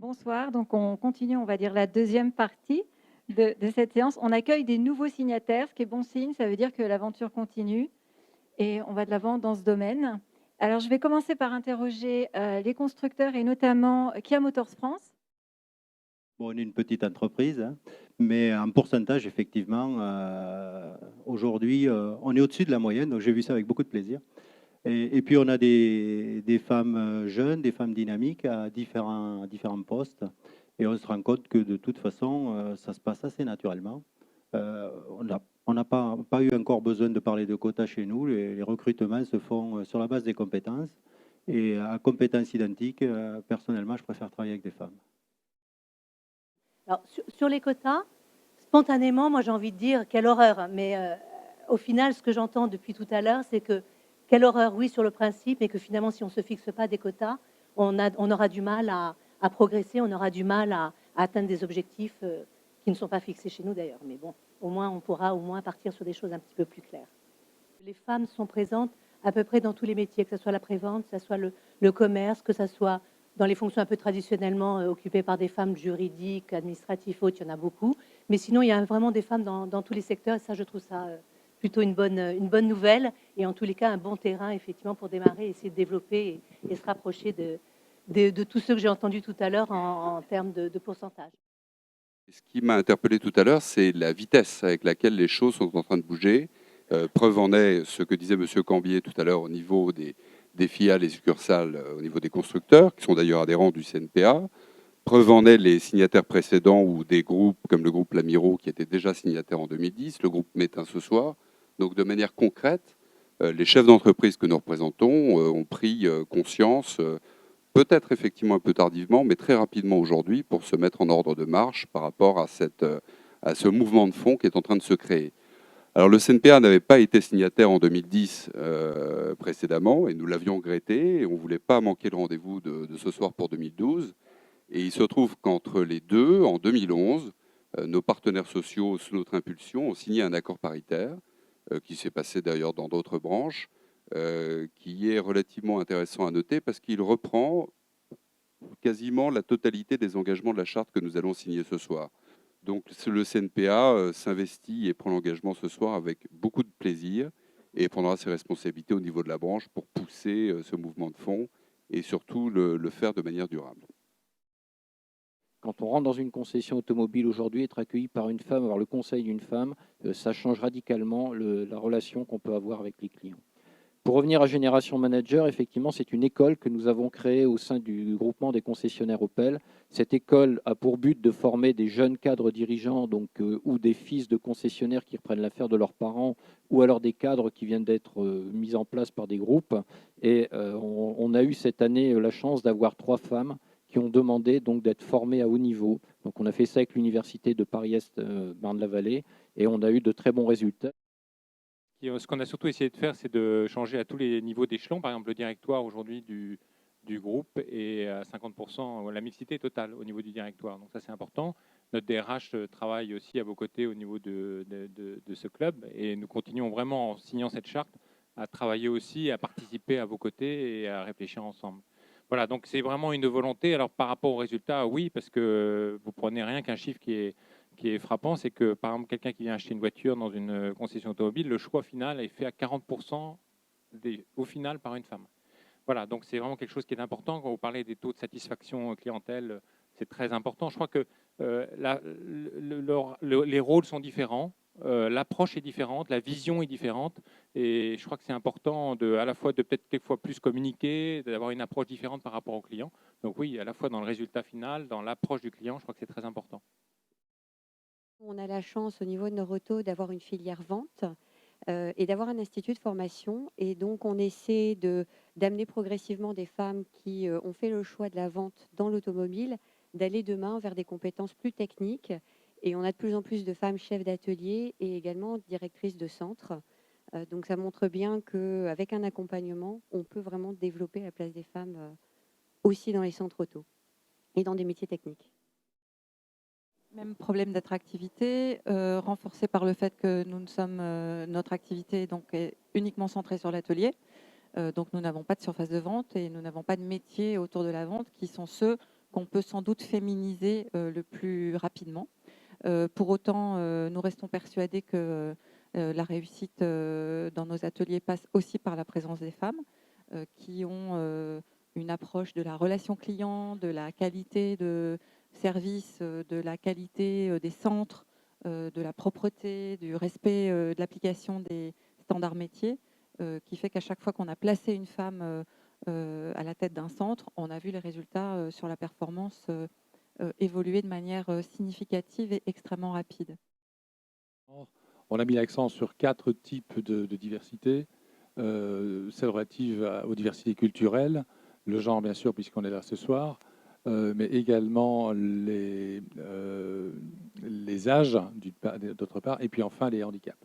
Bonsoir, donc on continue, on va dire, la deuxième partie de cette séance. On accueille des nouveaux signataires, ce qui est bon signe, ça veut dire que l'aventure continue et on va de l'avant dans ce domaine. Alors, je vais commencer par interroger les constructeurs et notamment Kia Motors France. Bon, on est une petite entreprise, hein, mais en pourcentage, effectivement, aujourd'hui, on est au-dessus de la moyenne, donc j'ai vu ça avec beaucoup de plaisir. Et puis, on a des femmes jeunes, des femmes dynamiques à différents postes, et on se rend compte que de toute façon, ça se passe assez naturellement. On n'a pas eu encore besoin de parler de quotas chez nous, les recrutements se font sur la base des compétences, et à compétences identiques, personnellement, je préfère travailler avec des femmes. Alors, sur les quotas, spontanément, moi j'ai envie de dire quelle horreur. Mais au final, ce que j'entends depuis tout à l'heure, c'est que quelle horreur, oui, sur le principe, mais que finalement, si on ne se fixe pas des quotas, on aura du mal à progresser, on aura du mal à atteindre des objectifs qui ne sont pas fixés chez nous d'ailleurs. Mais bon, au moins, on pourra au moins partir sur des choses un petit peu plus claires. Les femmes sont présentes à peu près dans tous les métiers, que ce soit la prévente, que ce soit le commerce, que ce soit dans les fonctions un peu traditionnellement occupées par des femmes juridiques, administratives, autres, il y en a beaucoup. Mais sinon, il y a vraiment des femmes dans tous les secteurs, et ça, je trouve ça plutôt une bonne nouvelle, et en tous les cas, un bon terrain, effectivement, pour démarrer, essayer de développer et se rapprocher de tous ceux que j'ai entendus tout à l'heure en termes de pourcentage. Ce qui m'a interpellé tout à l'heure, c'est la vitesse avec laquelle les choses sont en train de bouger. Preuve en est ce que disait M. Cambier tout à l'heure au niveau des filiales et succursales, au niveau des constructeurs, qui sont d'ailleurs adhérents du CNPA. Preuve en est les signataires précédents ou des groupes comme le groupe Lamiro, qui était déjà signataire en 2010, le groupe Métain ce soir. Donc de manière concrète, les chefs d'entreprise que nous représentons ont pris conscience peut-être effectivement un peu tardivement, mais très rapidement aujourd'hui, pour se mettre en ordre de marche par rapport à ce mouvement de fond qui est en train de se créer. Alors le CNPA n'avait pas été signataire en 2010 précédemment, et nous l'avions regretté, et on ne voulait pas manquer le rendez-vous de ce soir pour 2012. Et il se trouve qu'entre les deux, en 2011, nos partenaires sociaux, sous notre impulsion, ont signé un accord paritaire, qui s'est passé d'ailleurs dans d'autres branches, qui est relativement intéressant à noter parce qu'il reprend quasiment la totalité des engagements de la charte que nous allons signer ce soir. Donc le CNPA s'investit et prend l'engagement ce soir avec beaucoup de plaisir et prendra ses responsabilités au niveau de la branche pour pousser ce mouvement de fond et surtout le faire de manière durable. Quand on rentre dans une concession automobile aujourd'hui, être accueilli par une femme, avoir le conseil d'une femme, ça change radicalement la relation qu'on peut avoir avec les clients. Pour revenir à Génération Manager, effectivement, c'est une école que nous avons créée au sein du groupement des concessionnaires Opel. Cette école a pour but de former des jeunes cadres dirigeants donc, ou des fils de concessionnaires qui reprennent l'affaire de leurs parents ou alors des cadres qui viennent d'être mis en place par des groupes. Et on a eu cette année la chance d'avoir 3 femmes qui ont demandé donc d'être formées à haut niveau. Donc on a fait ça avec l'université de Paris-Est Marne-la-Vallée et on a eu de très bons résultats. Ce qu'on a surtout essayé de faire, c'est de changer à tous les niveaux d'échelon. Par exemple, le directoire aujourd'hui du groupe est à 50%, la mixité totale au niveau du directoire. Donc ça, c'est important. Notre DRH travaille aussi à vos côtés au niveau de ce club. Et nous continuons vraiment, en signant cette charte, à travailler aussi, à participer à vos côtés et à réfléchir ensemble. Voilà, donc c'est vraiment une volonté. Alors par rapport aux résultats, oui, parce que vous prenez rien qu'un chiffre qui est frappant, c'est que, par exemple, quelqu'un qui vient acheter une voiture dans une concession automobile, le choix final est fait à 40% au final par une femme. Voilà, donc c'est vraiment quelque chose qui est important. Quand vous parlez des taux de satisfaction clientèle, c'est très important. Je crois que les rôles sont différents, l'approche est différente, la vision est différente, et je crois que c'est important à la fois de peut-être quelquefois plus communiquer, d'avoir une approche différente par rapport au client. Donc oui, à la fois dans le résultat final, dans l'approche du client, je crois que c'est très important. On a la chance au niveau de Noroto d'avoir une filière vente et d'avoir un institut de formation. Et donc, on essaie d'amener progressivement des femmes qui ont fait le choix de la vente dans l'automobile, d'aller demain vers des compétences plus techniques. Et on a de plus en plus de femmes chefs d'atelier et également directrices de centre. Donc, ça montre bien qu'avec un accompagnement, on peut vraiment développer la place des femmes aussi dans les centres auto et dans des métiers techniques. Même problème d'attractivité, renforcé par le fait que notre activité donc, est uniquement centrée sur l'atelier. Donc nous n'avons pas de surface de vente et nous n'avons pas de métiers autour de la vente qui sont ceux qu'on peut sans doute féminiser le plus rapidement. Pour autant, nous restons persuadés que la réussite dans nos ateliers passe aussi par la présence des femmes qui ont une approche de la relation client, de la qualité de service, de la qualité des centres, de la propreté, du respect de l'application des standards métiers, qui fait qu'à chaque fois qu'on a placé une femme à la tête d'un centre, on a vu les résultats sur la performance évoluer de manière significative et extrêmement rapide. On a mis l'accent sur 4 types de diversité. Celle relative aux diversités culturelles, le genre bien sûr puisqu'on est là ce soir, mais également les âges d'autre part, et puis enfin les handicaps.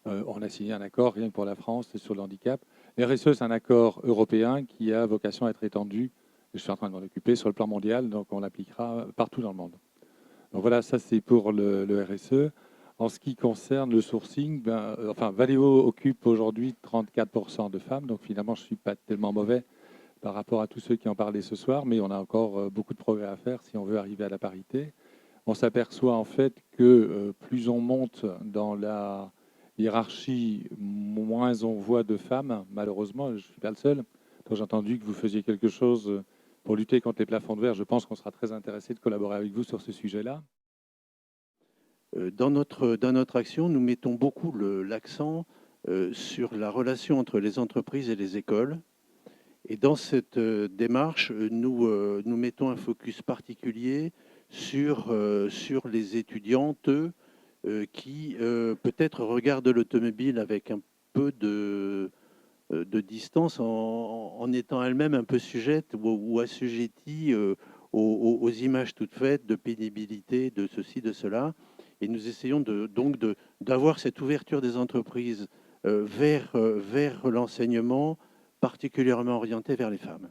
On a signé un accord rien que pour la France sur le handicap. RSE, c'est un accord européen qui a vocation à être étendu, je suis en train de m'en occuper, sur le plan mondial, donc on l'appliquera partout dans le monde. Donc voilà, ça c'est pour le RSE. En ce qui concerne le sourcing, Valeo occupe aujourd'hui 34% de femmes, donc finalement je ne suis pas tellement mauvais par rapport à tous ceux qui en parlaient ce soir, mais on a encore beaucoup de progrès à faire si on veut arriver à la parité. On s'aperçoit en fait que plus on monte dans la hiérarchie, moins on voit de femmes, malheureusement, je ne suis pas le seul. Donc j'ai entendu que vous faisiez quelque chose pour lutter contre les plafonds de verre. Je pense qu'on sera très intéressé de collaborer avec vous sur ce sujet-là. Dans notre action, nous mettons beaucoup l'accent sur la relation entre les entreprises et les écoles. Et dans cette démarche, nous mettons un focus particulier sur les étudiantes qui peut-être regardent l'automobile avec un peu de distance en étant elles-mêmes un peu sujettes ou assujetties aux images toutes faites de pénibilité, de ceci, de cela. Et nous essayons donc d'avoir cette ouverture des entreprises vers l'enseignement particulièrement orienté vers les femmes.